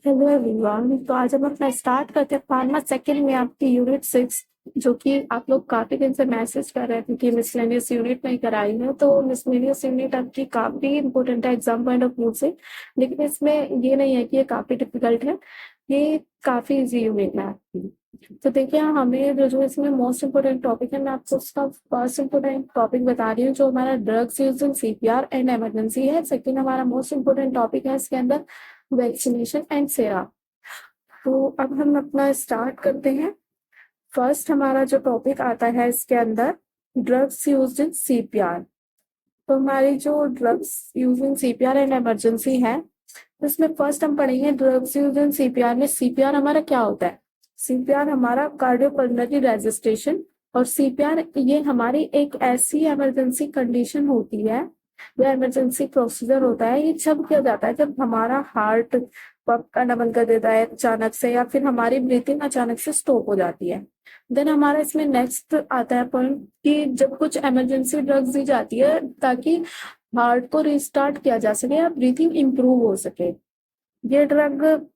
Hello everyone. तो आज हम अपना स्टार्ट करते हैं फार्मा सेकंड में आपकी यूनिट 6, जो कि आप लोग काफी दिन से मैसेज कर रहे थे कि मिसलेनियस यूनिट नहीं कराई है। तो मिसलेनियस यूनिट आपकी काफी इंपॉर्टेंट है एग्जाम पॉइंट ऑफ व्यू से, लेकिन इसमें ये नहीं है कि ये काफी डिफिकल्ट है, ये काफी इजी यूनिट है आपकी। तो देखिए, हमें जो जो इसमें मोस्ट इम्पोर्टेंट टॉपिक है, मैं आपको उसका फर्स्ट इम्पोर्टेंट टॉपिक बता रही हूँ जो हमारा drugs use in CPR and emergency है। सेकंड हमारा मोस्ट इम्पोर्टेंट टॉपिक है इसके अंदर वैक्सीनेशन एंड सेरा। तो अब हम अपना स्टार्ट करते हैं। फर्स्ट हमारा जो टॉपिक आता है इसके अंदर ड्रग्स यूज्ड इन सीपीआर। तो हमारी जो drugs use in CPR and emergency है, तो इसमें फर्स्ट हम पढ़ेंगे ड्रग्स यूज इन सीपीआर में सीपीआर हमारा क्या होता है। सीपीआर हमारा कार्डियोपल्मोनरी रेजिस्ट्रेशन, और सीपीआर ये हमारी एक ऐसी इमरजेंसी कंडीशन होती है या इमरजेंसी प्रोसीजर होता है। ये जब किया जाता है जब हमारा हार्ट पंप करना बंद कर देता है अचानक से, या फिर हमारी ब्रीथिंग अचानक से स्टॉप हो जाती है। देन हमारा इसमें नेक्स्ट आता है पॉइंट कि जब कुछ इमरजेंसी ड्रग्स दी जाती है ताकि हार्ट को रिस्टार्ट किया जा सके या ब्रीथिंग इंप्रूव हो सके। ये ड्रग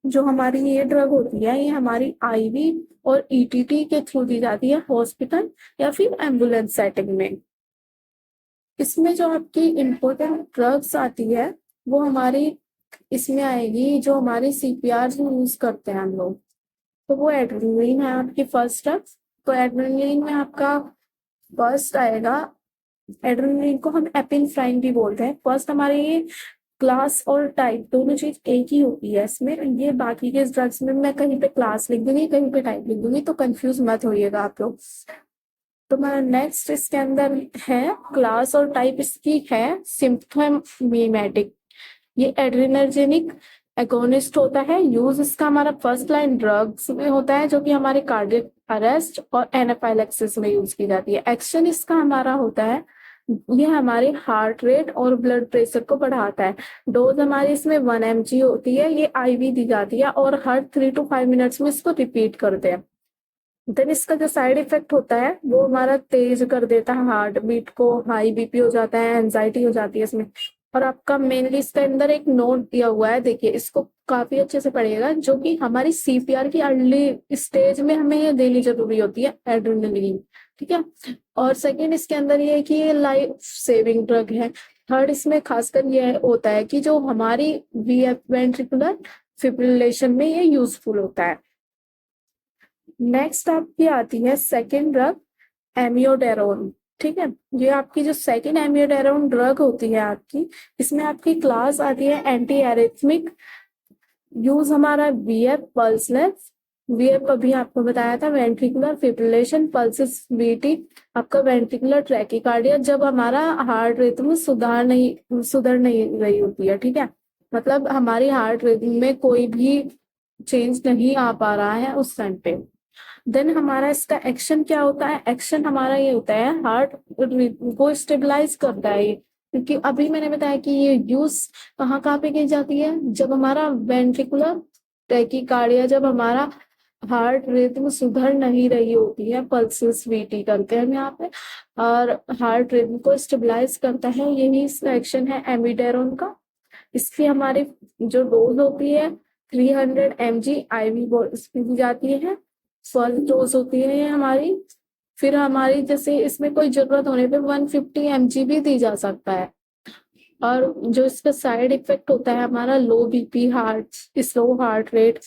जो हमारी ये ड्रग होती है, ये हमारी आईवी और ईटीटी के थ्रू दी जाती है हॉस्पिटल या फिर एम्बुलेंस सेटिंग में। इसमें जो आपकी इम्पोर्टेंट ड्रग्स आती है वो हमारी इसमें आएगी, जो हमारी सीपीआर यूज करते हैं हम लोग। तो वो एड्रेनलिन है आपकी फर्स्ट ड्रग। तो एड्रेनलिन में आपका फर्स्ट आएगा, एड्रेनलिन को हम एपिनेफ्राइन भी बोलते हैं। फर्स्ट हमारे ये क्लास और टाइप दोनों चीज एक ही होती है इसमें। ये बाकी के ड्रग्स में मैं कहीं पे क्लास लिख दूंगी, कहीं पे टाइप लिख दूंगी, तो कंफ्यूज मत होइएगा आप लोग। तो हमारा नेक्स्ट इसके अंदर है क्लास और टाइप इसकी है सिम्पथोमिमेटिक। ये एड्रेनर्जेनिक एगोनिस्ट होता है। यूज इसका हमारा फर्स्ट लाइन ड्रग्स में होता है, जो कि हमारे कार्डियक अरेस्ट और एनाफाइलेक्सिस में यूज की जाती है। एक्शन इसका हमारा होता है, ये हमारे हार्ट रेट और ब्लड प्रेशर को बढ़ाता है। डोज हमारी इसमें 1 mg होती है, ये आईवी दी जाती है और हर 3 to 5 मिनट्स में इसको रिपीट करते हैं। देन इसका जो साइड इफेक्ट होता है वो हमारा तेज कर देता है हार्ट बीट को, हाई बीपी हो जाता है, एंजाइटी हो जाती है इसमें। और आपका मेनली इसके अंदर एक नोट दिया हुआ है, देखिए इसको काफी अच्छे से पढ़िएगा, जो कि हमारी सीपीआर की अर्ली स्टेज में हमें ये देनी जरूरी होती है एड्रेनलिन। ठीक है। और सेकेंड इसके अंदर ये है कि ये लाइफ सेविंग ड्रग है। थर्ड इसमें खासकर ये होता है कि जो हमारी वेंट्रिकुलर फिब्रिलेशन में ये यूजफुल होता है। नेक्स्ट आपकी आती है सेकेंड ड्रग एमियोडेरोन। ठीक है, ये आपकी जो सेकेंड एमियोडेरोन ड्रग होती है आपकी, इसमें आपकी क्लास आती है एंटी एरिथमिक। यूज हमारा वीएफ पल्सलेस, वीएफ अभी आपको बताया था वेंट्रिकुलर फिब्रिलेशन, पल्सेस वीटी आपका वेंट्रिकुलर ट्रैकिकार्डिया, जब हमारा हार्ट रिथम सुधर नहीं रही होती है। ठीक है, मतलब हमारी हार्ट रिथम में कोई भी चेंज नहीं आ पा रहा है उस टाइम पे। देन हमारा इसका एक्शन क्या होता है, एक्शन हमारा ये होता है हार्ट को स्टेबलाइज करता है ये, क्योंकि अभी मैंने बताया कि ये यूज कहाँ पे की जाती है, जब हमारा वेंट्रिकुलर टैकीकार्डिया, जब हमारा हार्ट रिथम सुधर नहीं रही होती है, पल्सेस वीटी करते हैं हम यहाँ पे, और हार्ट रिथम को स्टेबलाइज करता है, यही इसका एक्शन है एमिडेरोन का। इसकी हमारी जो डोज होती है 300 mg आईवी इसकी दी जाती है, फर्स्ट डोज होती है ये हमारी। फिर हमारी जैसे इसमें कोई जरूरत होने पे 150 mg भी दी जा सकता है। और जो इसका साइड इफेक्ट होता है हमारा लो BP, heart slow heart rate.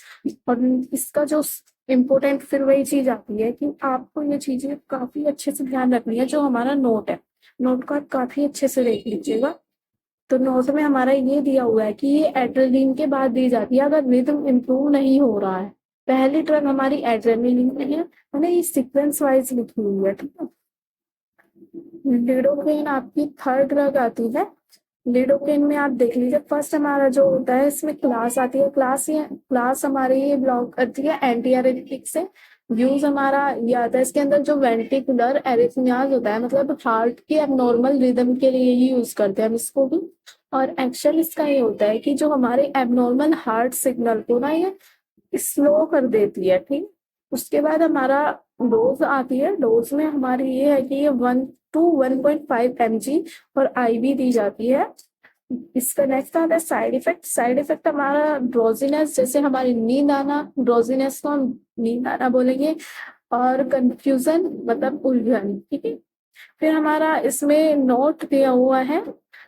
और इसका जो इम्पोर्टेंट फिर वही चीज आती है कि आपको ये चीजें काफी अच्छे से ध्यान रखनी है। जो हमारा नोट है, नोट को आप काफी अच्छे से देख लीजिएगा। तो नोट में हमारा ये दिया हुआ है कि ये एड्रेनलिन के बाद दी जाती है अगर रिदम इम्प्रूव नहीं हो रहा है। पहली ड्रग हमारी एड्रेनलिन में है, मैंने ये सीक्वेंस वाइज लिखी हुई है। ठीक है, लिडोकेन आपकी थर्ड ड्रग आती है। लिडोकेन में आप देख लीजिए, फर्स्ट हमारा जो होता है इसमें क्लास आती है, क्लास हमारी ये ब्लॉक करती है एंटी एरिथमिक से। यूज हमारा ये आता है इसके अंदर जो वेंट्रिकुलर एरिथमियाज होता है, मतलब हार्ट के एबनॉर्मल रिदम के लिए ही यूज करते हैं हम इसको भी। और एक्शन इसका ये होता है कि जो हमारे एबनॉर्मल हार्ट सिग्नल को ना ये स्लो कर देती है। ठीक, उसके बाद हमारा डोज आती है। डोज में हमारी ये है कि ये 1 to 1.5 mg और आईवी दी जाती है। इसका नेक्स्ट आता है साइड इफेक्ट। साइड इफेक्ट हमारा ड्रोजीनेस, जैसे हमारी नींद आना, ड्रोजीनेस को हम नींद आना बोलेंगे, और कंफ्यूजन मतलब उलझन, ठीक है। फिर हमारा इसमें नोट दिया हुआ है।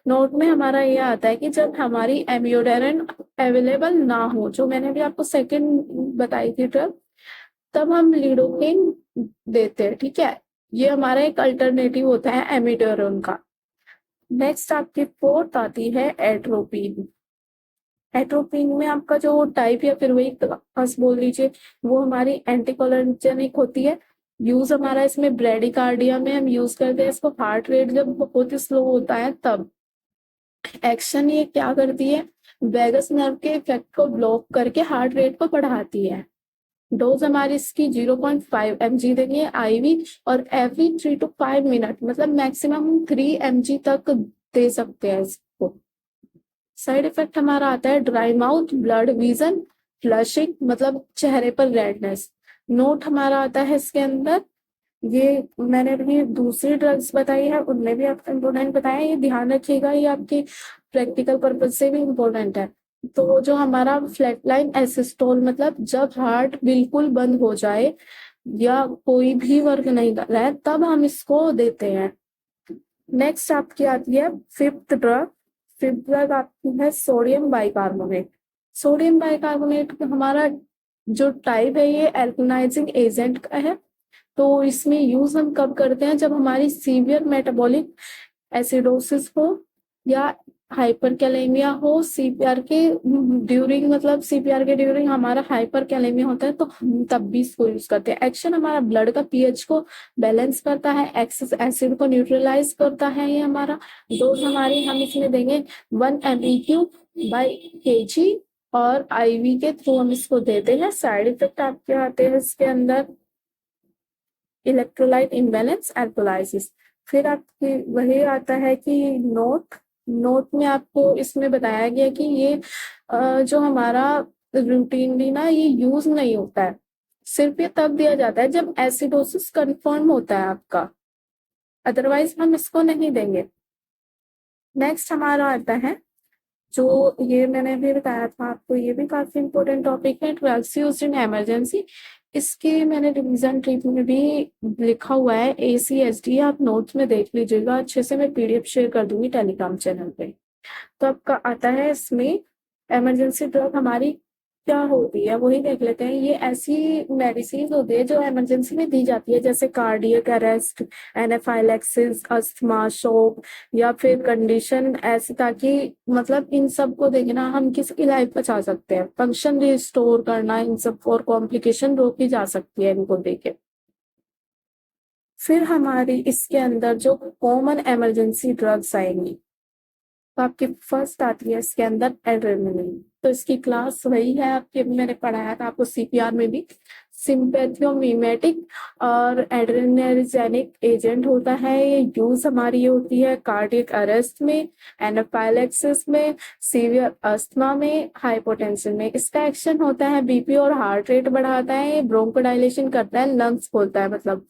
नोट में हमारा ये आता है कि जब हमारी एम्योडारिन अवेलेबल ना हो, जो मैंने अभी आपको सेकंड बताई थी ड्रग, तब हम लिडोकेन देते हैं, ठीक है। ये हमारा एक अल्टरनेटिव होता है एमिडोरिन का। नेक्स्ट आपकी फोर्थ आती है एट्रोपिन। एट्रोपिन में आपका जो टाइप या फिर वही बस बोल लीजिए, वो हमारी एंटीकोलिनर्जिक होती है। यूज हमारा इसमें ब्रेडिकार्डिया में हम यूज करते हैं इसको, हार्ट रेट जब बहुत ही स्लो होता है तब। एक्शन ये क्या करती है, वेगस नर्व के इफेक्ट को ब्लॉक करके हार्ट रेट को बढ़ाती है। डोज हमारी इसकी 0.5 mg देंगे आईवी, और एवरी 3 to 5 मिनट, मतलब मैक्सिमम 3 mg तक दे सकते हैं इसको। साइड इफेक्ट हमारा आता है dry mouth, blood vision, flushing मतलब चेहरे पर रेडनेस। नोट हमारा आता है इसके अंदर, ये मैंने अभी दूसरी ड्रग्स बताई है उनमें भी आपको इम्पोर्टेंट बताया है, ये ध्यान रखिएगा, ये आपकी प्रैक्टिकल पर्पज से भी इम्पोर्टेंट है। तो जो हमारा फ्लैटलाइन एसिस्टोल, मतलब जब हार्ट बिल्कुल बंद हो जाए या कोई भी वर्क नहीं कर रहा है तब हम इसको देते हैं। नेक्स्ट आपकी आती है फिफ्थ ड्रग। फिफ्थ ड्रग आपकी है सोडियम बाइकार्बोनेट। सोडियम बाइकार्बोनेट हमारा जो टाइप है ये एल्कलाइजिंग एजेंट का है। तो इसमें यूज हम कब करते हैं, जब हमारी सीवियर मेटाबॉलिक एसिडोसिस हो या हाइपरकैलेमिया हो, सीपीआर के ड्यूरिंग, मतलब सीपीआर के ड्यूरिंग हमारा हाइपरकैलेमिया होता है तो हम तब भी इसको यूज करते हैं। एक्शन हमारा ब्लड का पीएच को बैलेंस करता है, एक्सेस एसिड को न्यूट्रलाइज करता है ये हमारा। डोज हमारी हम इसमें देंगे 1 MEQ/kg, और आईवी के थ्रू हम इसको देते हैं। साइड इफेक्ट आपके आते हैं इसके अंदर इलेक्ट्रोलाइट इम्बैलेंस, एल्कोलाइसिस। फिर आपकी वही आता है कि नोट। नोट में आपको इसमें बताया गया कि ये जो हमारा रूटीनली ना ये यूज नहीं होता है, सिर्फ ये तब दिया जाता है जब एसिडोसिस कंफर्म होता है आपका, अदरवाइज हम इसको नहीं देंगे। नेक्स्ट हमारा आता है, जो ये मैंने भी बताया था आपको, ये भी काफी इंपॉर्टेंट टॉपिक है, ड्रग्स यूज्ड इन इमरजेंसी। इसके मैंने रिवीजन ट्रिप में भी लिखा हुआ है ACSD, आप नोट्स में देख लीजिएगा अच्छे से, मैं PDF शेयर कर दूंगी टेलीग्राम चैनल पे। तो आपका आता है इसमें इमरजेंसी ड्रग हमारी क्या होती है वही देख लेते हैं। ये ऐसी मेडिसिन होती है जो इमरजेंसी में दी जाती है, जैसे कार्डियक अरेस्ट, एनाफाइलेक्सिस, अस्थमा, शोक, या फिर कंडीशन ऐसी, ताकि मतलब इन सब को देखना हम किसी की लाइफ बचा सकते हैं, फंक्शन रिस्टोर करना, इन सब और कॉम्प्लिकेशन रोकी जा सकती है इनको देके। फिर हमारी इसके अंदर जो कॉमन इमरजेंसी ड्रग्स आएंगी, तो आपकी फर्स्ट आती है इसके अंदर एड्रेनलिन। तो इसकी क्लास वही है आपके, मैंने पढ़ाया था आपको CPR में भी, सिंपैथियोमिमेटिक और एड्रेनर्जेनिक एजेंट होता है। ये यूज हमारी होती है कार्डियक अरेस्ट में, एनाफाइलेक्सिस में, सीवियर अस्थमा में, हाइपोटेंशन में। इसका एक्शन होता है BP और हार्ट रेट बढ़ाता है, ब्रोंकोडाइलेशन करता है, लंग्स खोलता है, मतलब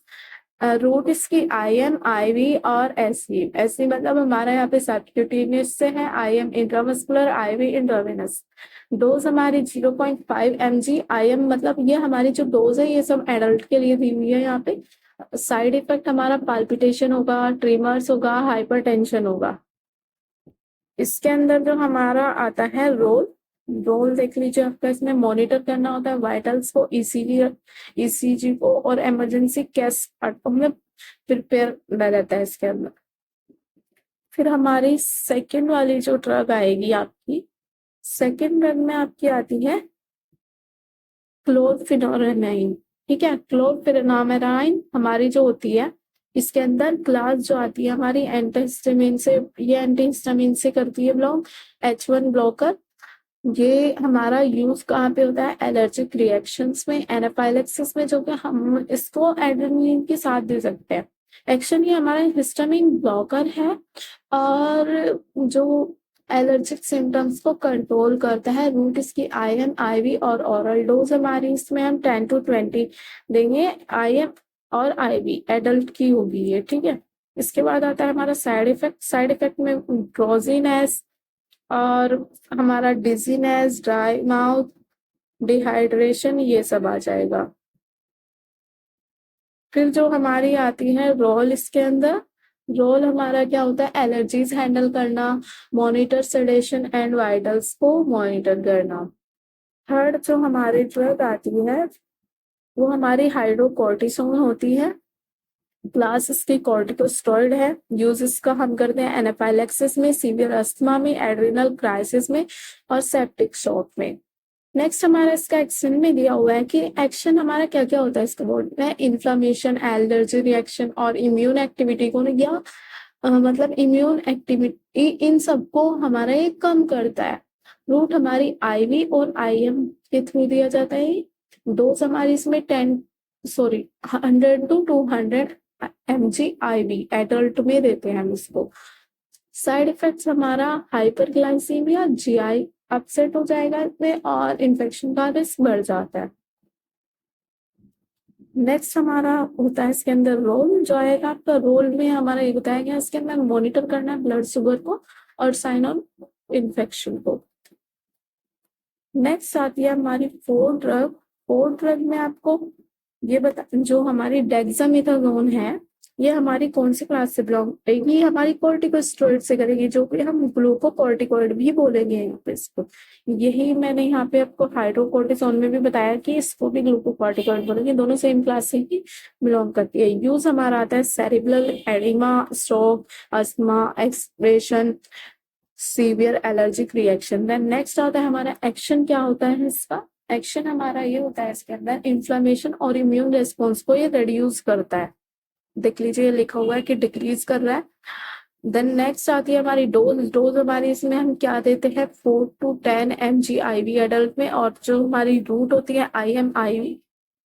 रूट इसकी IM, IV और SC। SC मतलब हमारा यहाँ पे सबक्यूटेनियस से है, IM intramuscular, IV intravenous. Dose हमारी 0.5 mg। IM मतलब ये हमारी जो डोज है ये सब एडल्ट के लिए दी हुई है यहाँ पे। साइड इफेक्ट हमारा पाल्पिटेशन होगा, ट्रीमर्स होगा, हाइपरटेंशन होगा। इसके अंदर जो हमारा आता है रोल, रोल देख लीजिए आपका, इसमें मॉनिटर करना होता है वाइटल्स को, ECG को, और इमरजेंसी केस में प्रिपेयर रहता है इसके अंदर। फिर हमारी सेकेंड वाली जो ड्रग आएगी आपकी, सेकेंड ड्रग में आपकी आती है क्लोरफेनोरामाइन, ठीक है। क्लोरफेनोरामाइन हमारी जो होती है, इसके अंदर क्लास जो आती है हमारी एंटीहिस्टामिन से, ये एंटीहिस्टामिन से करती है ब्लॉक, H1 ब्लॉकर। ये हमारा यूज कहाँ पे होता है, एलर्जिक रिएक्शंस में, एनाफाइलेक्सिस में, जो कि हम इसको एड्रेनलिन के साथ दे सकते हैं। एक्शन ये हमारा हिस्टामिन ब्लॉकर है, और जो एलर्जिक सिम्टम्स को कंट्रोल करता है। रूट इसकी IM, IV और ओरल। डोज हमारी इसमें हम 10 to 20 देंगे, IM और IV एडल्ट की होगी ये, ठीक है। इसके बाद आता है हमारा साइड इफेक्ट। साइड इफेक्ट में ड्रोजीनेस, और हमारा डिजीनेस, ड्राई माउथ, डिहाइड्रेशन, ये सब आ जाएगा। फिर जो हमारी आती है रोल, इसके अंदर रोल हमारा क्या होता है, एलर्जीज हैंडल करना, मॉनिटर सेडेशन एंड वाइटल्स को मॉनिटर करना। थर्ड जो हमारी ड्रग आती है वो हमारी हाइड्रोकोर्टिसोन होती है। क्लास इसकी कॉर्टिकोस्टेरॉइड है। यूज इसका हम करते हैं एनाफाइलेक्सिस में, सीवियर अस्थमा में, एड्रिनल क्राइसिस में और सेप्टिक शॉक में। नेक्स्ट हमारा इसका एक्शन में दिया हुआ है कि एक्शन हमारा क्या क्या होता है इसका बोलते हैं, इन्फ्लामेशन, एलर्जी रिएक्शन और इम्यून एक्टिविटी को या मतलब इम्यून एक्टिविटी, इन सबको हमारा ये कम करता है। रूट हमारी आईवी और आईएम के थ्रू दिया जाता है। डोज हमारी इसमें 100 to 200 mg/IV एडल्ट में देते हैं हम इसको। साइड इफेक्ट्स हमारा हाइपरग्लाइसीमिया, जीआई अपसेट हो जाएगा इसमें और इन्फेक्शन का रिस्क बढ़ जाता है। नेक्स्ट हमारा होता है इसके अंदर रोल, जो आएगा आपका रोल में हमारा ये बताया गया इसके अंदर मॉनिटर करना है ब्लड शुगर को और साइन ऑन इन्फेक्शन को। नेक्स्ट आती है हमारी फोर ड्रग में आपको ये बता, जो हमारी डेक्सामेथासोन है ये हमारी कौन सी क्लास से बिलोंग करेगी, हमारी कॉर्टिकोस्टेरॉइड से करेगी, जो कि हम ग्लूकोकॉर्टिकॉइड भी बोलेंगे यहाँ पे इसको। यही मैंने यहाँ पे आपको हाइड्रोकोर्टिसोन में भी बताया कि इसको भी ग्लूकोकॉर्टिकॉइड बोलेंगे, दोनों सेम क्लास से ही बिलोंग करती है। यूज हमारा आता है cerebral oedema, stroke, asthma, expression, severe allergic reaction. Then next आता है हमारा एक्शन, क्या होता है इसका एक्शन हमारा ये होता है इसके अंदर इन्फ्लामेशन और इम्यून रिस्पॉन्स को ये रिड्यूस करता है। देख लीजिए लिखा हुआ है कि डिक्रीज कर रहा है। देन नेक्स्ट आती है हमारी डोज हमारी इसमें हम क्या देते हैं 4 to 10 mg/IV एडल्ट में, और जो हमारी रूट होती है IM/IV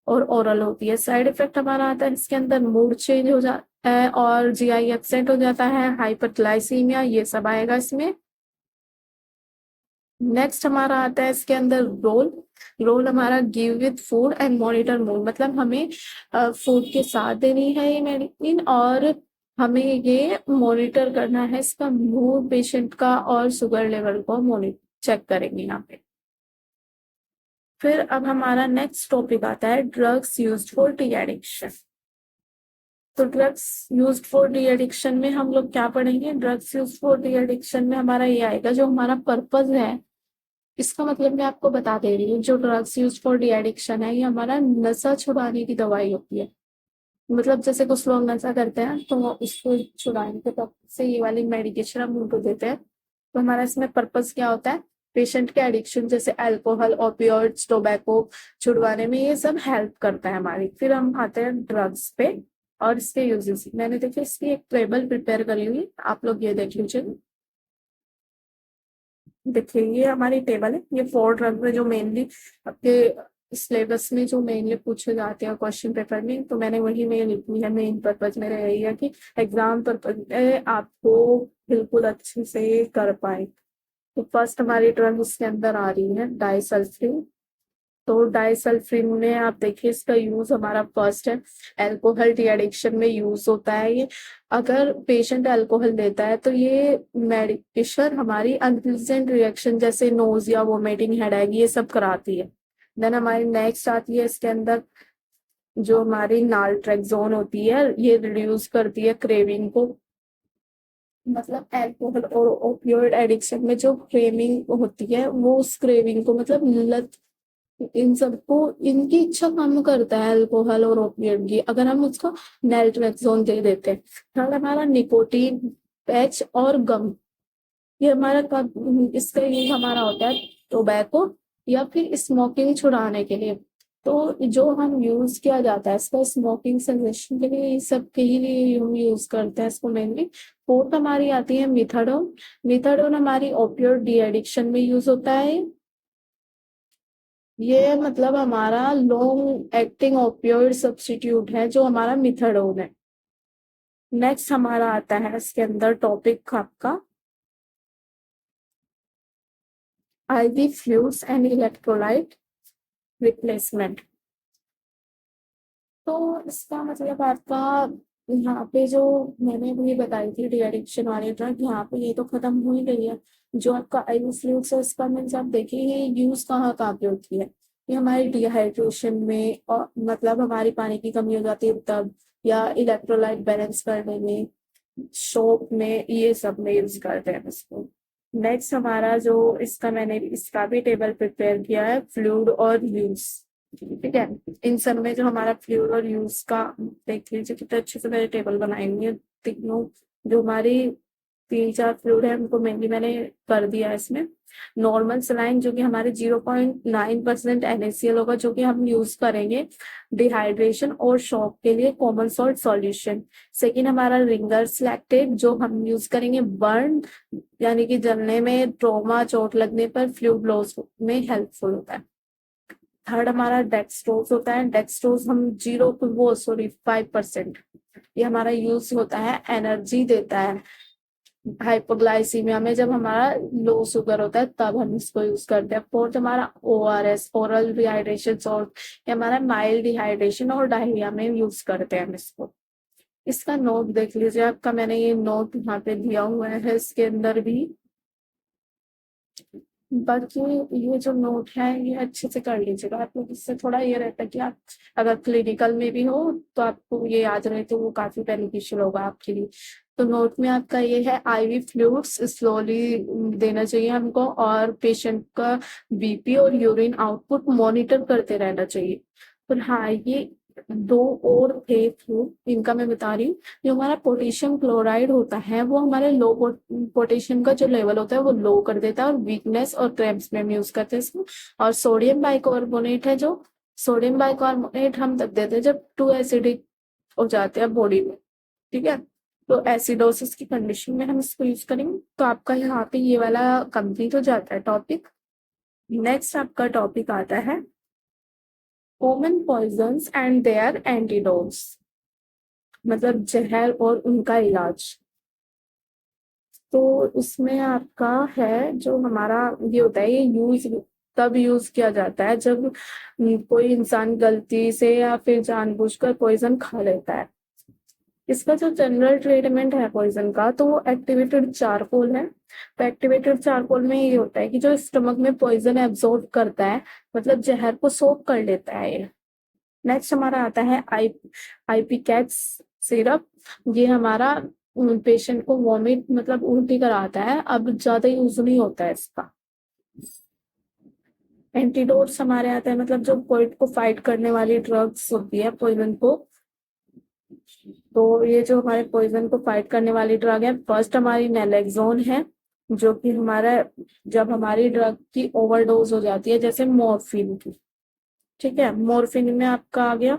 और ओरल होती है। साइड इफेक्ट हमारा आता है इसके अंदर मूड चेंज हो जाता है और जीआई एब्सेंट हो जाता है, हाइपरग्लाइसीमिया, ये सब आएगा इसमें। नेक्स्ट हमारा आता है इसके अंदर रोल हमारा give with food and monitor mood, मतलब हमें फूड के साथ देनी है ये मेडिसिन और हमें ये मॉनिटर करना है इसका मूड पेशेंट का और शुगर लेवल को मॉनिटर चेक करेंगे यहाँ पे। फिर अब हमारा नेक्स्ट टॉपिक आता है drugs used for de addiction. तो drugs used for de addiction में हम लोग क्या पढ़ेंगे, drugs used for de addiction में हमारा ये आएगा जो हमारा पर्पज है, इसका मतलब मैं आपको बता दे रही हूँ। जो drugs use for de addiction है ये हमारा नशा छुड़ाने की दवाई होती है। मतलब जैसे कुछ लोग नशा करते हैं तो वो उसको छुड़ाने के तब से ये वाली मेडिकेशन हम उनको देते हैं। तो हमारा इसमें पर्पस क्या होता है, पेशेंट के एडिक्शन जैसे अल्कोहल, ओपियोइड्स, टोबैको छुड़वाने में ये सब हेल्प करता है हमारी। फिर हम आते हैं ड्रग्स पे और इसके यूजेस। मैंने देखिए इसकी एक टेबल प्रिपेयर करी हुई, आप लोग ये देख लीजिए। देखिए ये हमारी टेबल है, ये 4 ड्रग में जो मेनली आपके सिलेबस में जो मेनली पूछे जाते हैं क्वेश्चन पेपर में, तो मैंने वही में लिखी है। मेन पर्पज मेरा यही है कि एग्जाम पर्पज में आपको बिल्कुल अच्छे से कर पाए। तो फर्स्ट हमारी ड्रग इसके अंदर आ रही है डाइसल्फिन। तो डाइसल्फिन में आप देखिए इसका यूज हमारा फर्स्ट है अल्कोहल डी एडिक्शन में यूज होता है ये। अगर पेशेंट अल्कोहल लेता है तो ये मेडिकेशन हमारी अनप्लीजेंट रिएक्शन जैसे नोजिया, वोमिटिंग, हेडेक ये सब कराती है। देन हमारी नेक्स्ट आती है इसके अंदर जो हमारी नाल्ट्रेक्सोन होती है, ये रिड्यूस करती है क्रेविंग को। मतलब अल्कोहल और ओपियोइड एडिक्शन में जो क्रेविंग होती है वो उस क्रेविंग को मतलब लत, इन सबको इनकी इच्छा कम करता है अल्कोहल और ओपिएट की, अगर हम उसको नैल्ट्रेक्सोन दे देते हैं। थर्ड हमारा निकोटीन पैच और गम, ये हमारा इसका यूज हमारा होता है टोबैको या फिर स्मोकिंग छुड़ाने के लिए। तो जो हम यूज किया जाता है इसका स्मोकिंग सेसेशन के लिए, सब के ही लिए यूज करते हैं इसको मेनली। फोर्थ हमारी आती है मिथाडोन। मिथाडोन हमारी ओपियोइड डी एडिक्शन में यूज होता है। ये मतलब हमारा लॉन्ग एक्टिंग ओपियोइड सब्स्टिट्यूट है जो हमारा मिथाडोन है। नेक्स्ट हमारा आता है इसके अंदर टॉपिक आपका ivy fluids and electrolyte replacement. तो इसका मतलब आपका यहाँ पे जो मैंने अभी बताई थी डी एडिक्शन वाली ड्रग, यहाँ पे ये तो खत्म हो ही गई है। जो आपका आईवी फ्लूइड्स है इसका मीन्स आप देखिए ये यूज कहाँ कहाँ पे होती है। ये हमारी डिहाइड्रेशन में, और मतलब हमारी पानी की कमी हो जाती है तब, या इलेक्ट्रोलाइट बैलेंस करने में, शॉप में, ये सब में यूज करते हैं इसको। नेक्स्ट हमारा जो इसका मैंने इसका भी टेबल प्रिपेयर किया है, फ्लूइड और यूज। ठीक है, इन सब में जो हमारा फ्लूइड और यूज का, देख लीजिए कितने अच्छे से मैंने टेबल बनाई हुई है। तीनों जो हमारी 3-4 फ्लूइड है उनको मेनली मैंने कर दिया है इसमें। नॉर्मल सलाइन जो कि हमारे 0.9% NaCl होगा, जो कि हम यूज करेंगे डिहाइड्रेशन और शॉक के लिए कॉमन सॉल्ट सॉल्यूशन। सेकेंड हमारा रिंगर्स लैक्टेट जो हम यूज करेंगे बर्न, यानी कि जलने में, ट्रोमा, चोट लगने पर फ्लूइड लॉस में हेल्पफुल होता है। थर्ड हमारा डेक्सट्रोज होता है। डेक्सट्रोज हम 5%, ये हमारा यूज होता है, एनर्जी देता है हाइपोग्लाइसीमिया में, जब हमारा लो शुगर होता है तब हम इसको यूज करते हैं। फोर्थ हमारा ORS, ओरल रिहाइड्रेशन सॉल्ट, ये हमारा माइल्ड डिहाइड्रेशन और डायरिया में यूज करते हैं हम इसको। इसका नोट देख लीजिए आपका, मैंने ये नोट यहाँ पे दिया हुआ है इसके अंदर भी। बाकी ये जो नोट है ये अच्छे से कर लीजिएगा आप लोग, इससे थोड़ा ये रहता है कि आप अगर क्लिनिकल में भी हो तो आपको ये याद रहे, तो वो काफी बेनिफिशियल होगा आपके लिए। तो नोट में आपका ये है, आईवी फ्लूइड्स स्लोली देना चाहिए हमको, और पेशेंट का बीपी और यूरिन आउटपुट मॉनिटर करते रहना चाहिए। पर हाँ, ये दो और थे फ्लूइड, इनका मैं बता रही हूँ। जो हमारा पोटेशियम क्लोराइड होता है वो हमारे लो पोटेशियम का जो लेवल होता है वो लो कर देता है, और वीकनेस और क्रैम्प्स में हम यूज करते हैं इसको। और सोडियम बाइकार्बोनेट है, जो सोडियम बाइकार्बोनेट हम तब देते हैं जब टू एसिडिक हो जाते हैं बॉडी में। ठीक है, तो एसिडोसिस की कंडीशन में हम इसको यूज करेंगे। तो आपका यहाँ पे ये वाला कंप्लीट हो जाता है टॉपिक। नेक्स्ट आपका टॉपिक आता है common poisons and their antidotes, मतलब जहर और उनका इलाज। तो इसमें आपका है जो हमारा ये होता है, ये यूज तब यूज किया जाता है जब कोई इंसान गलती से या फिर जानबूझकर पॉइजन खा लेता है। इसका जो जनरल ट्रीटमेंट है पॉइजन का, तो वो एक्टिवेटेड चारकोल है। तो एक्टिवेटेड चारकोल में ये होता है कि जो स्टमक में पॉइजन एब्जॉर्ब करता है, मतलब जहर को सोख कर लेता है ये। नेक्स्ट हमारा आता है आईपी कैट्स सिरप। ये हमारा पेशेंट को वॉमिट मतलब उल्टी कराता है, अब ज्यादा यूज नहीं होता है इसका। एंटीडोट्स हमारे आते हैं, मतलब जो कोविड को फाइट करने वाली ड्रग्स होती है पॉइजन को। तो ये जो हमारे पॉइजन को फाइट करने वाली ड्रग है, फर्स्ट हमारी नेलेक्सोन है, जो कि हमारा जब हमारी ड्रग की ओवरडोज हो जाती है, जैसे मॉर्फिन की। ठीक है, मॉर्फिन में आपका आ गया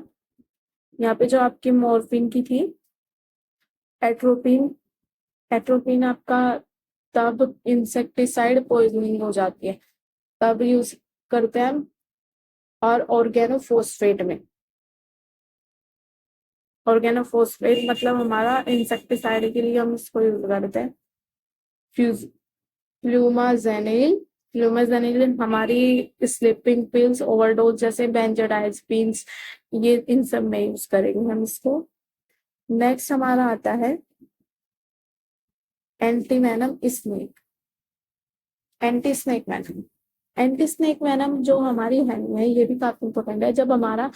यहाँ पे जो आपकी मॉर्फिन की थी एट्रोपिन। एट्रोपिन आपका तब इंसेक्टिसाइड पॉइजनिंग हो जाती है तब यूज करते हैं हम। और ऑर्गेनोफॉस्फेट में, ऑर्गेनोफॉस्फेट मतलब हमारा इंसेक्टिसाइड के लिए हम इसको यूज करते हैं। Fuse flumazenil. फ्लूमाजेनिल हमारी स्लीपिंग पिल्स, ओवरडोज जैसे बेंजोडाइजपीन्स, ये इन सब में यूज करेंगे हम इसको। नेक्स्ट हमारा आता है anti venom snake. Anti snake venom, anti snake venom जो हमारी है ये भी काफी इंपॉर्टेंट है। जब हमारा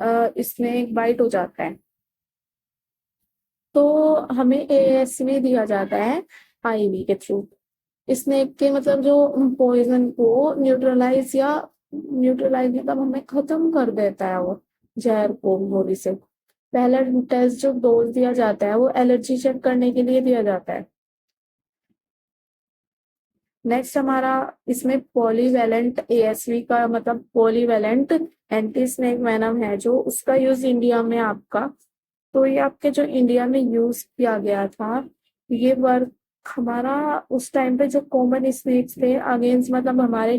स्नेक बाइट हो जाता है तो हमें ASV दिया जाता है आईवी के थ्रू। स्नेक के मतलब जो पॉइजन को न्यूट्रलाइज मतलब हमें खत्म कर देता है वो जहर को बॉडी से। पहला टेस्ट जो डोज दिया जाता है वो एलर्जी चेक करने के लिए दिया जाता है। नेक्स्ट हमारा इसमें पॉलीवैलेंट ASV का मतलब पॉलीवैलेंट एंटी स्नेक वेनम है, जो उसका यूज इंडिया में आपका, तो ये आपके जो इंडिया में यूज किया गया था, ये वर्क हमारा उस टाइम पे जो कॉमन स्नेक्स थे अगेंस्ट, मतलब हमारे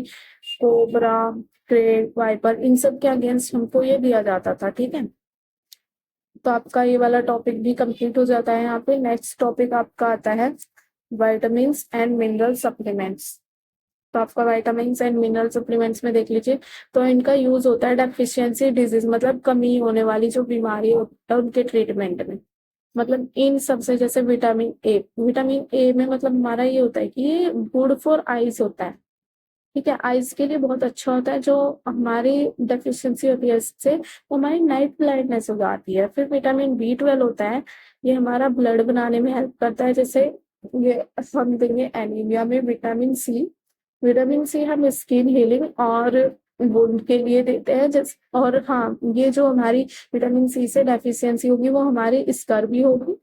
कोबरा, क्रेब, वाइपर, इन सब के अगेंस्ट हमको ये दिया जाता था। ठीक है, तो आपका ये वाला टॉपिक भी कंप्लीट हो जाता है यहाँ पे। नेक्स्ट टॉपिक आपका आता है विटामिन एंड मिनरल सप्लीमेंट्स। तो आपका विटामिन एंड मिनरल सप्लीमेंट्स में देख लीजिए, तो इनका यूज होता है डेफिशिएंसी डिजीज मतलब कमी होने वाली जो बीमारी होती है उनके ट्रीटमेंट में। मतलब इन सबसे, जैसे विटामिन ए में मतलब हमारा ये होता है कि ये गुड फॉर आईज होता है, ठीक है, आईज के लिए बहुत अच्छा होता है। जो हमारी डेफिशिएंसी होती है इससे, वो हमारी नाइट ब्लाइंडनेस हो जाती है। फिर विटामिन B12 होता है, ये हमारा ब्लड बनाने में हेल्प करता है। जैसे ये हम देंगे एनीमिया में विटामिन सी हम स्किन हीलिंग और वुंड के लिए देते हैं। जैसे और हाँ, ये जो हमारी विटामिन C से डेफिशिएंसी होगी वो हमारी स्कर होगी।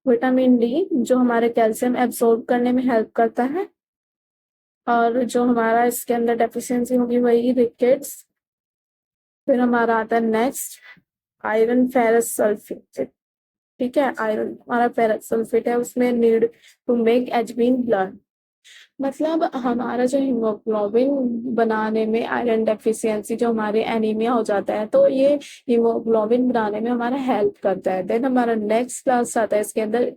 विटामिन D जो हमारे कैल्शियम एब्सॉर्ब करने में हेल्प करता है, और जो हमारा इसके अंदर डेफिशिएंसी होगी वही रिकेट्स। फिर हमारा आता है नेक्स्ट आयरन फेरस सल्फेट, ठीक है, आयरन हमारा फेरस सल्फेट है, उसमें need to make H B blood. मतलब हमारा जो हीमोग्लोबिन बनाने में आयरन डेफिशिएंसी, जो हमारे एनीमिया हो जाता है, तो ये हीमोग्लोबिन बनाने में हमारा हेल्प करता है। देन हमारा नेक्स्ट क्लास आता है इसके अंदर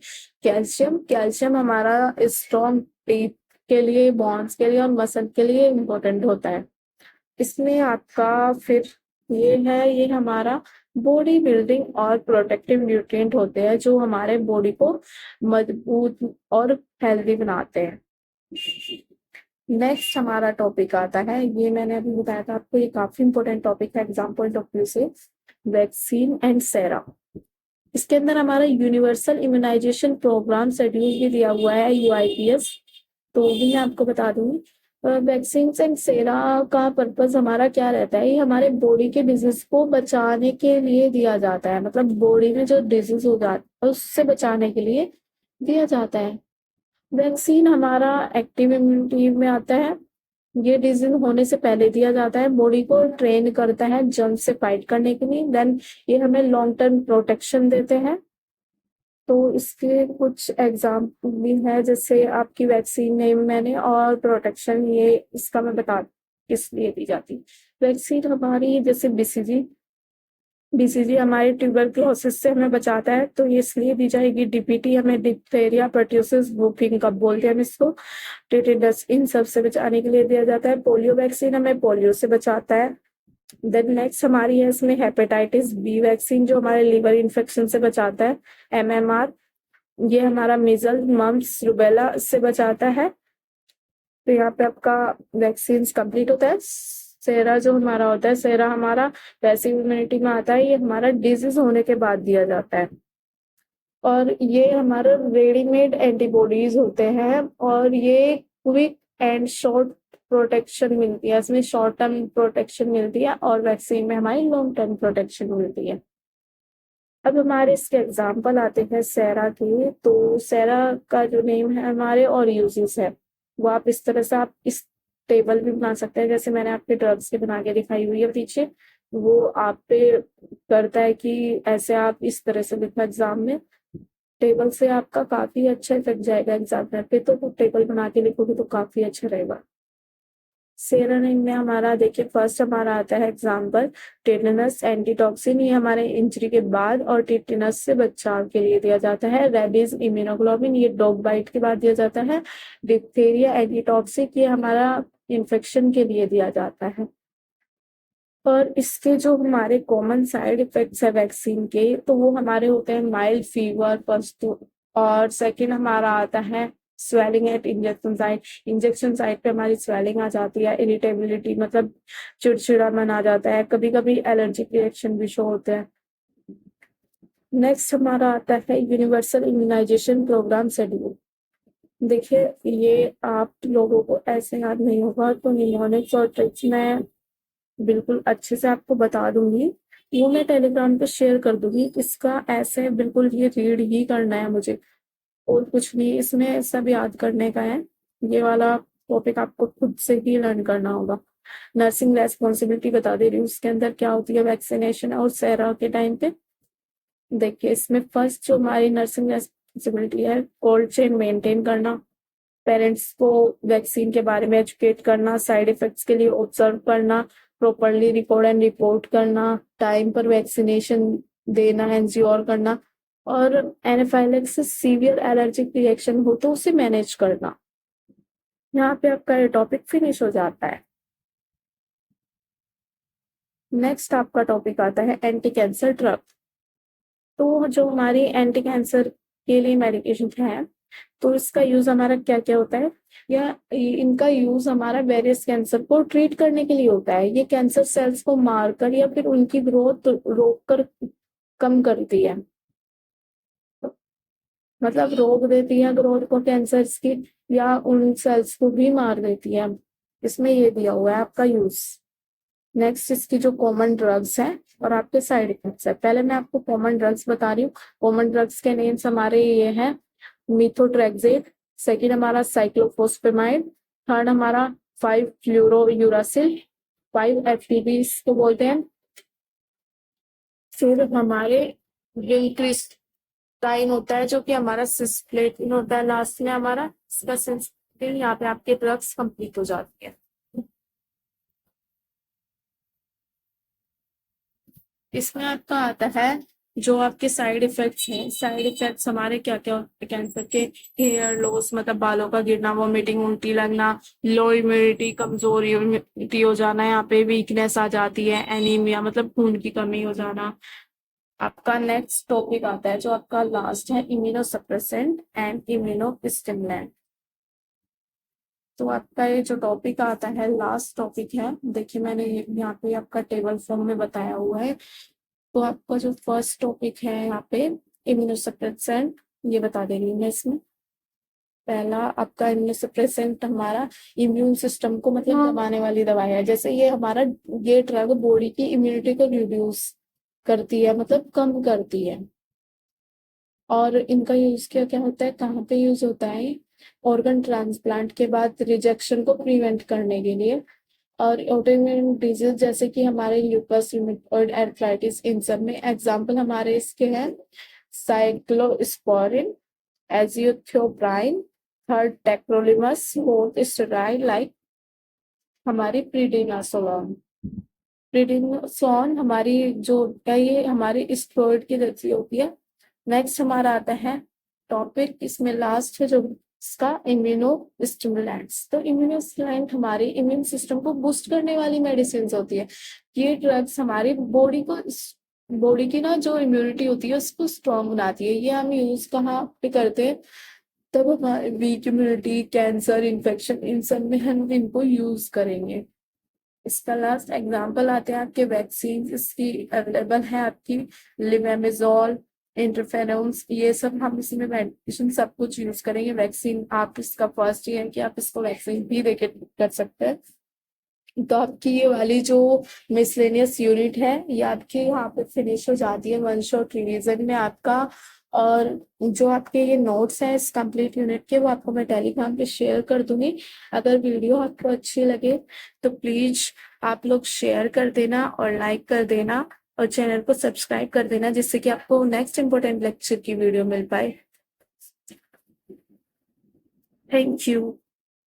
कैल्शियम हमारा स्ट्रॉन्ग टीथ के लिए, बॉन्स के लिए और मसल के लिए इम्पोर्टेंट होता है। इसमें आपका फिर ये हमारा बॉडी बिल्डिंग और प्रोटेक्टिव न्यूट्रिएंट होते हैं, जो हमारे बॉडी को मजबूत और हेल्दी बनाते हैं। नेक्स्ट हमारा टॉपिक आता है, ये मैंने अभी बताया था आपको, ये काफी इंपॉर्टेंट टॉपिक है एग्जाम पॉइंट ऑफ व्यू से, वैक्सीन एंड सेरा। इसके अंदर हमारा यूनिवर्सल इम्यूनाइजेशन प्रोग्राम शेड्यूल भी दिया हुआ है, UIPS, तो भी मैं आपको बता दूंगी। वैक्सीन एंड सेरा का पर्पस हमारा क्या रहता है, ये हमारे बॉडी के डिजीज को बचाने के लिए दिया जाता है। मतलब बॉडी में जो डिजीज हो जाता है उससे बचाने के लिए दिया जाता है। वैक्सीन हमारा एक्टिव इम्यूनिटी में आता है, ये डिजीज होने से पहले दिया जाता है, बॉडी को ट्रेन करता है जर्म से फाइट करने के लिए। देन ये हमें लॉन्ग टर्म प्रोटेक्शन देते हैं। तो इसके कुछ एग्जाम्पल भी है, जैसे आपकी वैक्सीन नेम मैंने और प्रोटेक्शन, ये इसका मैं बता किस लिए दी जाती। वैक्सीन हमारी जैसे बीसीजी हमारे ट्यूबरक्लोसिस से हमें बचाता है, तो ये इसलिए दी जाएगी। DPT हमें डिप्थेरिया, पर्ट्यूसिस, वुफिंग कब बोलते हैं हम इसको, टेटेनस, इन सब से बचाने के लिए दिया जाता है। पोलियो वैक्सीन हमें पोलियो से बचाता है। देन नेक्स्ट हमारी है इसमें हेपेटाइटिस B वैक्सीन, जो हमारे लिवर इन्फेक्शन से बचाता है। MMR, ये हमारा मीजल, मम्प्स, रूबेला से बचाता है। तो यहाँ पे आपका वैक्सीन कंप्लीट होता है। सेरा जो हमारा होता है, सेरा हमारा पैसिव इम्यूनिटी में आता है, ये हमारा डिजीज होने के बाद दिया जाता है। और ये हमारा रेडीमेड एंटीबॉडीज होते हैं, और ये क्विक एंड शॉर्ट प्रोटेक्शन मिलती है, इसमें शॉर्ट टर्म प्रोटेक्शन मिलती है और वैक्सीन में हमारी लॉन्ग टर्म प्रोटेक्शन मिलती है। अब हमारे इसके एग्जाम्पल आते हैं सेरा के। तो सेरा का जो नेम है हमारे और यूजेस है, वो आप इस तरह से आप इस टेबल भी बना सकते हैं, जैसे मैंने आपके ड्रग्स के बना के दिखाई हुई है पीछे, वो आप पे करता है कि ऐसे आप इस तरह से लिखो एग्जाम में। टेबल से आपका काफी अच्छा इफेक्ट जाएगा एग्जाम पे, तो टेबल बना के लिखोगे तो काफी अच्छा रहेगा। सेरोनिन में हमारा देखिए, फर्स्ट हमारा आता है एग्जाम्पल टेटनस एंटीटॉक्सिन, ये हमारे इंजरी के बाद और टेटनस से बचाव के लिए दिया जाता है। रेबीज इम्यूनोग्लोबिन, ये डॉग बाइट के बाद दिया जाता है। डिप्थेरिया एंटीटॉक्सिक, ये हमारा इन्फेक्शन के लिए दिया जाता है। और इसके जो हमारे कॉमन साइड इफेक्ट्स है वैक्सीन के, तो वो हमारे होते हैं माइल्ड फीवर फर्स्ट, और सेकंड हमारा आता है स्वेलिंग एट इंजेक्शन साइट पे हमारी स्वेलिंग आ जाती है, इरिटेबिलिटी मतलब चिड़चिड़ापन आ जाता है, कभी कभी एलर्जिक रिएक्शन भी शो होते हैं। नेक्स्ट हमारा आता है यूनिवर्सल इम्यूनाइजेशन प्रोग्राम शेड्यूल। देखिए, ये आप लोगों को ऐसे याद नहीं होगा, तो निमोनिक्स और ट्रिक्स में बिल्कुल अच्छे से आपको बता दूंगी, वो मैं टेलीग्राम पे शेयर कर दूंगी। इसका ऐसे बिल्कुल ये रीड ही करना है मुझे, और कुछ नहीं इसमें सब याद करने का है। ये वाला टॉपिक आपको खुद से ही लर्न करना होगा। नर्सिंग रेस्पॉन्सिबिलिटी बता दे रही हूँ, उसके अंदर क्या होती है वैक्सीनेशन और सेरा के टाइम पे। देखिए, इसमें फर्स्ट जो हमारी नर्सिंग रेस्पॉन्सिबिलिटी है, कोल्ड चेन मेंटेन करना, पेरेंट्स को वैक्सीन के बारे में एजुकेट करना, साइड इफेक्ट्स के लिए ऑब्जर्व करना, प्रॉपरली रिकॉर्ड एंड रिपोर्ट करना, टाइम पर वैक्सीनेशन देना, एंश्योर करना, और एनाफाइलेक्सिस सीवियर एलर्जिक रिएक्शन हो तो उसे मैनेज करना। यहाँ पे आपका ये टॉपिक फिनिश हो जाता है। नेक्स्ट आपका टॉपिक आता है एंटी कैंसर ड्रग। तो जो हमारी एंटी कैंसर के लिए मेडिकेशन है, तो इसका यूज हमारा क्या क्या होता है, या इनका यूज हमारा वेरियस कैंसर को ट्रीट करने के लिए होता है। ये कैंसर सेल्स को मारकर या फिर उनकी ग्रोथ रोककर कम करती है, मतलब रोक देती है ग्रोथ को कैंसर्स की, या उन सेल्स को भी मार देती है। इसमें ये दिया हुआ है आपका यूज। नेक्स्ट इसकी जो कॉमन ड्रग्स हैं और आपके साइड इफेक्ट्स है। पहले मैं आपको कॉमन ड्रग्स बता रही हूँ। कॉमन ड्रग्स के नेम्स हमारे ये हैं, मिथोट्रेक्सेट, सेकंड हमारा साइक्लोफोस्फेमाइड, थर्ड हमारा 5-फ्लूरोयूरासिल, 5-FTP इसको बोलते हैं। फिर हमारे विंक्रिस्टाइन होता है जो कि हमारा सिस्प्लेटिन होता है। लास्ट में हमारा इसका सिस्प्लेटिन, यहाँ पे आपके ड्रग्स कंप्लीट हो जाती है। इसमें आपका आता है जो आपके साइड इफेक्ट्स हैं। साइड इफेक्ट्स हमारे क्या क्या होते हैं कैंसर के, हेयर लॉस मतलब बालों का गिरना, वॉमिटिंग, उल्टी लगना, लो इम्यूनिटी, कमजोर इम्यूनिटी हो जाना, यहाँ पे वीकनेस आ जाती है, एनीमिया मतलब खून की कमी हो जाना। आपका नेक्स्ट टॉपिक आता है जो आपका लास्ट है, immuno suppressant and immuno stimulant. तो आपका ये जो टॉपिक आता है लास्ट टॉपिक है, देखिए मैंने यहाँ पे आपका टेबल फॉर्म में बताया हुआ है। तो आपका जो फर्स्ट टॉपिक है यहाँ पे इम्यूनोसप्रेसेंट, ये बता दे रही हूँ मैं इसमें। पहला आपका इम्यूनोसप्रेसेंट हमारा इम्यून सिस्टम को मतलब दबाने वाली दवाई है। जैसे ये हमारा ये ड्रग बॉडी की इम्यूनिटी को रिड्यूस करती है, मतलब कम करती है। और इनका यूज क्या क्या होता है, कहाँ पे यूज होता है, ऑर्गन ट्रांसप्लांट के बाद रिजेक्शन को प्रिवेंट करने के लिए, और ऑटोइम्यून डिजीज जैसे कि हमारे ल्यूपस, रूमेटॉइड आर्थराइटिस, इन सब में। एग्जांपल हमारे इसके हैं cyclosporine, azathioprine, third tacrolimus, fourth steroid like हमारी प्रीडिनासोलोन। प्रीडिनासोन हमारी जो है ये हमारी स्टेरॉइड की जैसी होती है। नेक्स्ट हमारा आता है टॉपिक, इसमें लास्ट है जो इसका इम्यूनो स्टिमुलेंट्स। तो इम्यूनो स्टिमुलेंट हमारे इम्यून सिस्टम को बूस्ट करने वाली मेडिसिन होती है। ये ड्रग्स हमारी बॉडी की ना जो इम्यूनिटी होती है उसको स्ट्रॉन्ग बनाती है। ये हम यूज कहाँ पे करते हैं, तब हमारे वीक इम्यूनिटी, कैंसर, इन्फेक्शन, इन सब में हम इनको यूज करेंगे। इसका लास्ट एग्जांपल आते हैं आपके वैक्सीन, इसकी अवेलेबल है आपकी लिवेमेजोल, इंटरफेरोन्स, ये सब हम इसमें मेडिकेशन सब कुछ यूज करेंगे। वैक्सीन आप इसका फर्स्ट ये है कि आप इसको वैक्सीन भी देके कर सकते हैं। तो आपकी ये वाली जो मिसलेनियस यूनिट है ये आपके यहाँ पे फिनिश हो जाती है वन शॉट रिवीजन में आपका। और जो आपके ये नोट्स हैं इस कंप्लीट यूनिट के, वो आपको मैं टेलीग्राम पे शेयर कर दूंगी। अगर वीडियो आपको अच्छी लगे तो प्लीज आप लोग शेयर कर देना और लाइक कर देना और चैनल को सब्सक्राइब कर देना, जिससे कि आपको नेक्स्ट इंपॉर्टेंट लेक्चर की वीडियो मिल पाए। Thank you.